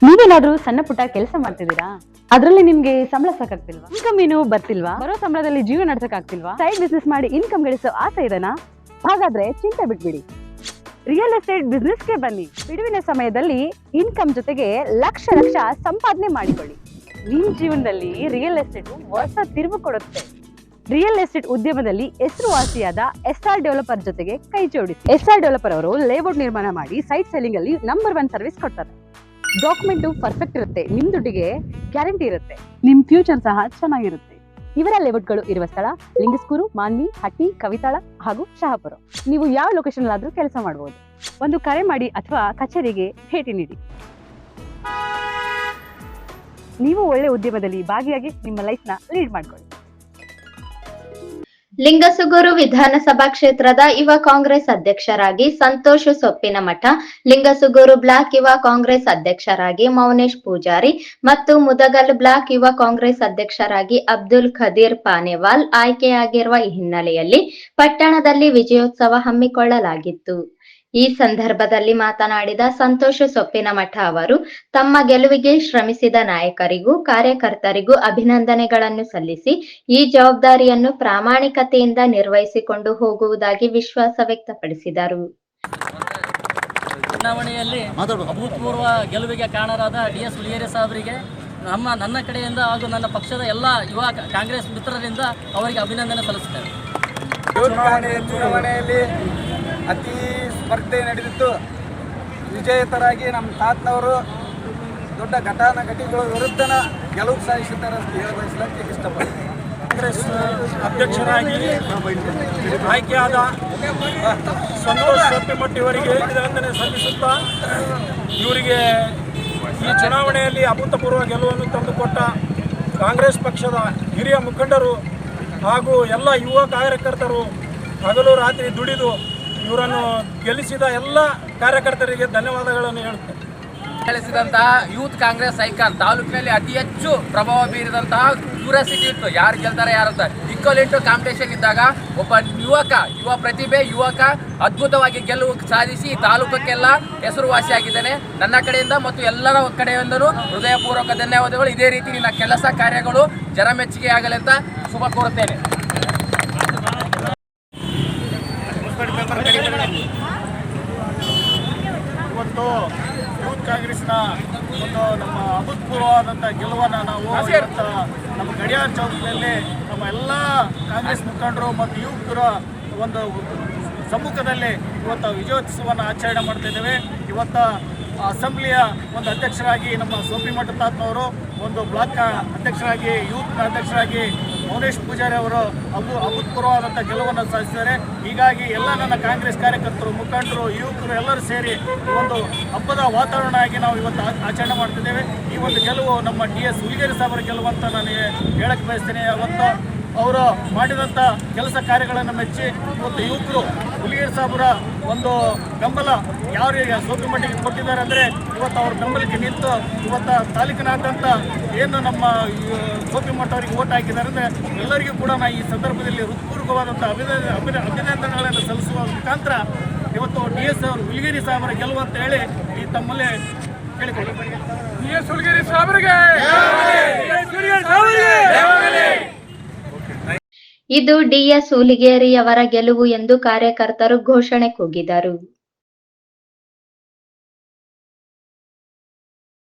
ನೀವೇನಾದ್ರೂ ಸಣ್ಣ ಪುಟ್ಟ ಕೆಲಸ ಮಾಡ್ತಿದ್ದೀರಾ? ಅದ್ರಲ್ಲಿ ನಿಮ್ಗೆ ಸಂಬಳ ಸಾಕಾಗ್ತಿಲ್ವಾ? ಇನ್ಕಮ್ ಏನು ಬರ್ತಿಲ್ವಾ? ಬರೋ ಸಂಬಳದಲ್ಲಿ ಜೀವನ ನಡೆಸಕ್ ಆಗ್ತಿಲ್ವಾ? ಸೈಡ್ ಬಿಸ್ನೆಸ್ ಮಾಡಿ ಇನ್ಕಮ್ ಗಳಿಸೋ ಆಸೆ ಇದೆನಾ? ಹಾಗಾದ್ರೆ ಚಿಂತೆ ಬಿಟ್ಬಿಡಿ, ರಿಯಲ್ ಎಸ್ಟೇಟ್ ಬಿಸ್ನೆಸ್ಗೆ ಬನ್ನಿ. ಬಿಡುವಿನ ಸಮಯದಲ್ಲಿ ಇನ್ಕಮ್ ಜೊತೆಗೆ ಲಕ್ಷ ಲಕ್ಷ ಸಂಪಾದನೆ ಮಾಡಿಕೊಳ್ಳಿ. ನಿಮ್ ಜೀವನದಲ್ಲಿ ರಿಯಲ್ ಎಸ್ಟೇಟ್ ಹೊಸ ತಿರುವು ಕೊಡುತ್ತೆ. ರಿಯಲ್ ಎಸ್ಟೇಟ್ ಉದ್ಯಮದಲ್ಲಿ ಹೆಸರುವಾಸಿಯಾದ SR ಡೆವಲಪರ್ ಜೊತೆಗೆ ಕೈ ಜೋಡಿಸಿ. SR ಡೆವಲಪರ್ ಅವರು ಲೇಔಟ್ ನಿರ್ಮಾಣ ಮಾಡಿ ಸೈಟ್ ಸೆಲ್ಲಿಂಗ್ ಅಲ್ಲಿ ನಂಬರ್ 1 ಸರ್ವಿಸ್ ಕೊಡ್ತಾರೆ. ಡಾಕ್ಯುಮೆಂಟ್ ಪರ್ಫೆಕ್ಟ್ ಇರುತ್ತೆ, ನಿಮ್ ದುಡ್ಡಿಗೆ ಗ್ಯಾರಂಟಿ ಇರುತ್ತೆ, ನಿಮ್ ಫ್ಯೂಚರ್ ಸಹ ಚೆನ್ನಾಗಿರುತ್ತೆ. ಇವರ ಲೇಔಟ್ಗಳು ಇರುವ ಸ್ಥಳ ಲಿಂಗಸ್ಕೂರು, ಮಾನ್ವಿ, ಹಟ್ಟಿ, ಕವಿತಾಳ ಹಾಗೂ ಶಹಾಪುರ. ನೀವು ಯಾವ ಲೊಕೇಶನ್ ಆದ್ರೂ ಕೆಲಸ ಮಾಡಬಹುದು. ಒಂದು ಕರೆ ಮಾಡಿ ಅಥವಾ ಕಚೇರಿಗೆ ಭೇಟಿ ನೀಡಿ. ನೀವು ಒಳ್ಳೆ ಉದ್ಯಮದಲ್ಲಿ ಭಾಗಿಯಾಗಿ ನಿಮ್ಮ ಲೈಫ್ ನ ಲೀಡ್ ಮಾಡ್ಕೊಳ್ಳಿ. ಲಿಂಗಸುಗೂರು ವಿಧಾನಸಭಾ ಕ್ಷೇತ್ರದ ಯುವ ಕಾಂಗ್ರೆಸ್ ಅಧ್ಯಕ್ಷರಾಗಿ ಸಂತೋಷ್ ಸೊಪ್ಪಿನಮಠ, ಲಿಂಗಸುಗೂರು ಬ್ಲಾಕ್ ಯುವ ಕಾಂಗ್ರೆಸ್ ಅಧ್ಯಕ್ಷರಾಗಿ ಮೌನೇಶ್ ಪೂಜಾರಿ ಮತ್ತು ಮುದಗಲ್ ಬ್ಲಾಕ್ ಯುವ ಕಾಂಗ್ರೆಸ್ ಅಧ್ಯಕ್ಷರಾಗಿ ಅಬ್ದುಲ್ ಖದೀರ್ ಪಾನೇವಾಲ್ ಆಯ್ಕೆಯಾಗಿರುವ ಹಿನ್ನೆಲೆಯಲ್ಲಿ ಪಟ್ಟಣದಲ್ಲಿ ವಿಜಯೋತ್ಸವ ಹಮ್ಮಿಕೊಳ್ಳಲಾಗಿತ್ತು. ಈ ಸಂದರ್ಭದಲ್ಲಿ ಮಾತನಾಡಿದ ಸಂತೋಷ್ ಸೊಪ್ಪಿನಮಠ ಅವರು ತಮ್ಮ ಗೆಲುವಿಗೆ ಶ್ರಮಿಸಿದ ನಾಯಕರಿಗೂ ಕಾರ್ಯಕರ್ತರಿಗೂ ಅಭಿನಂದನೆಗಳನ್ನು ಸಲ್ಲಿಸಿ ಈ ಜವಾಬ್ದಾರಿಯನ್ನು ಪ್ರಾಮಾಣಿಕತೆಯಿಂದ ನಿರ್ವಹಿಸಿಕೊಂಡು ಹೋಗುವುದಾಗಿ ವಿಶ್ವಾಸ ವ್ಯಕ್ತಪಡಿಸಿದರು. ಚುನಾವಣೆಯಲ್ಲಿ ಅಭೂತಪೂರ್ವ ಗೆಲುವಿಗೆ ಕಾರಣರಾದ DS ಹುಲಿಗೇರಿ ಸಾಹೇಬರಿಗೆ ನನ್ನ ಕಡೆಯಿಂದ ಹಾಗೂ ನನ್ನ ಪಕ್ಷದ ಎಲ್ಲ ಯುವ ಕಾಂಗ್ರೆಸ್ ಮಿತ್ರರಿಂದ ಅವರಿಗೆ ಅಭಿನಂದನೆ ಸಲ್ಲಿಸುತ್ತೇವೆ. ಚುನಾವಣೆಯಲ್ಲಿ ಅತಿ ಸ್ಪರ್ಧೆ ನಡೆದಿತ್ತು. ವಿಜೇತರಾಗಿ ನಮ್ಮ ತಾತನವರು ದೊಡ್ಡ ಘಟಾನುಘಟಿಗಳ ವಿರುದ್ಧನ ಗೆಲುವು ಸಾಧಿಸಿದ್ದಾರೆ ಅಂತ ಹೇಳಬಯಸಲಿಕ್ಕೆ ಇಷ್ಟಪಡ್ತೀನಿ. ಕಾಂಗ್ರೆಸ್ ಅಧ್ಯಕ್ಷರಾಗಿ ಆಯ್ಕೆಯಾದ ಸಂತೋಷ್ ಸೊಪ್ಪಿಮಠ ಇವರಿಗೆ ಅಭಿನಂದನೆ ಸಲ್ಲಿಸುತ್ತಾ ಇವರಿಗೆ ಈ ಚುನಾವಣೆಯಲ್ಲಿ ಅಭೂತಪೂರ್ವ ಗೆಲುವನ್ನು ತಂದುಕೊಟ್ಟ ಕಾಂಗ್ರೆಸ್ ಪಕ್ಷದ ಹಿರಿಯ ಮುಖಂಡರು ಹಾಗೂ ಎಲ್ಲ ಯುವ ಕಾರ್ಯಕರ್ತರು ಹಗಲು ರಾತ್ರಿ ದುಡಿದು ಇವರನ್ನು ಗೆಲ್ಲಿಸಿದ ಎಲ್ಲ ಕಾರ್ಯಕರ್ತರಿಗೆ ಧನ್ಯವಾದಗಳನ್ನು ಹೇಳುತ್ತೇನೆ. ಗಳಿಸಿದಂತಹ ಯೂತ್ ಕಾಂಗ್ರೆಸ್ ಐಕಾನ್ ತಾಲೂಕಿನಲ್ಲಿ ಅತಿ ಹೆಚ್ಚು ಪ್ರಭಾವ ಬೀರಿದಂತಹ ಕ್ಯೂರಿಯಾಸಿಟಿ ಇತ್ತು, ಯಾರು ಗೆಲ್ತಾರೆ ಯಾರಂತ. ಈಕ್ವಲ್ ಇಂಟು ಕಾಂಪಿಟೇಷನ್ ಇದ್ದಾಗ ಒಬ್ಬ ಯುವ ಪ್ರತಿಭೆ ಯುವಕ ಅದ್ಭುತವಾಗಿ ಗೆಲುವು ಸಾಧಿಸಿ ತಾಲೂಕಕ್ಕೆಲ್ಲ ಹೆಸರುವಾಸಿಯಾಗಿದ್ದಾನೆ. ನನ್ನ ಕಡೆಯಿಂದ ಮತ್ತು ಎಲ್ಲರ ಕಡೆಯಿಂದಲೂ ಹೃದಯಪೂರ್ವಕ ಧನ್ಯವಾದಗಳು. ಇದೇ ರೀತಿ ನಿನ್ನ ಕೆಲಸ ಕಾರ್ಯಗಳು ಜನಮೆಚ್ಚುಗೆಯಾಗಲಿ ಅಂತ ಶುಭ ಕೋರುತ್ತೇನೆ. ಇವತ್ತು ಯೂತ್ ಕಾಂಗ್ರೆಸ್ನ ಒಂದು ನಮ್ಮ ಅಭೂತಪೂರ್ವವಾದಂಥ ಗೆಲುವನ್ನು ನಾವು ನಮ್ಮ ಗಡಿಯಾರ ಚೌಕದಲ್ಲಿ ನಮ್ಮ ಎಲ್ಲ ಕಾಂಗ್ರೆಸ್ ಮುಖಂಡರು ಮತ್ತು ಯುವಕರ ಒಂದು ಸಮ್ಮುಖದಲ್ಲಿ ಇವತ್ತು ವಿಜಯೋತ್ಸವವನ್ನು ಆಚರಣೆ ಮಾಡ್ತಿದ್ದೇವೆ. ಇವತ್ತು ಅಸೆಂಬ್ಲಿಯ ಒಂದು ಅಧ್ಯಕ್ಷರಾಗಿ ನಮ್ಮ ಸೋಪಿಮಠ ತಾತನವರು, ಒಂದು ಬ್ಲಾಕ್ ಅಧ್ಯಕ್ಷರಾಗಿ ಯೂತ್ ಅಧ್ಯಕ್ಷರಾಗಿ ಮೌನೇಶ್ ಪೂಜಾರಿ ಅವರು ಅಭೂತಪೂರ್ವವಾದಂಥ ಗೆಲುವನ್ನು ಸಾಧಿಸಿದ್ದಾರೆ. ಹೀಗಾಗಿ ಎಲ್ಲ ನನ್ನ ಕಾಂಗ್ರೆಸ್ ಕಾರ್ಯಕರ್ತರು, ಮುಖಂಡರು, ಯುವಕರು ಎಲ್ಲರೂ ಸೇರಿ ಒಂದು ಹಬ್ಬದ ವಾತಾವರಣ ಆಗಿ ನಾವು ಇವತ್ತು ಆಚರಣೆ ಮಾಡ್ತಿದ್ದೇವೆ. ಈ ಒಂದು ಗೆಲುವು ನಮ್ಮ DS ಹುಲಿಗೇರಿ ಸಾಹೇಬರ ಗೆಲುವು ಅಂತ ನಾನು ಹೇಳಕ್ಕೆ ಬಯಸ್ತೇನೆ. ಅವತ್ತು ಅವರು ಮಾಡಿದಂಥ ಕೆಲಸ ಕಾರ್ಯಗಳನ್ನು ಮೆಚ್ಚಿ ಇವತ್ತು ಯುವಕರು ಹುಲಿಗೇರಿ ಸಾಹೇಬರ ಒಂದು ಬೆಂಬಲ ಯಾರಿಗೆ ಸೋಪಿಮಠಿಗೆ ಕೊಟ್ಟಿದ್ದಾರೆ ಅಂದರೆ ಇವತ್ತು ಅವ್ರ ಬೆಂಬಲಕ್ಕೆ ನಿಂತು ಇವತ್ತು ತಾಲೂಕಿನಾದ್ಯಂತ ಏನು ನಮ್ಮ ಸೋಪಿಮಠ ಅವರಿಗೆ ಓಟ್ ಹಾಕಿದ್ದಾರೆ ಅಂದರೆ ಎಲ್ಲರಿಗೂ ಕೂಡ ನಾನು ಈ ಸಂದರ್ಭದಲ್ಲಿ ಹೃತ್ಪೂರ್ವಕವಾದಂಥ ಅಭಿನಂದನೆಗಳನ್ನು ಸಲ್ಲಿಸುವ ಮುಖಾಂತರ ಇವತ್ತು DS ಹುಲಿಗೇರಿ ಸಾಹೇಬರ ಗೆಲುವು ಅಂತ ಹೇಳಿ ಈ ತಮ್ಮಲ್ಲೇ ಕೇಳಿಕೊಳ್ಳಿ. DS ಹುಲಿಗೇರಿ ಸಾಹೇಬರಿಗೆ ಇದು DS ಹುಲಿಗೇರಿಯವರ ಗೆಲುವು ಎಂದು ಕಾರ್ಯಕರ್ತರು ಘೋಷಣೆ ಕೂಗಿದರು.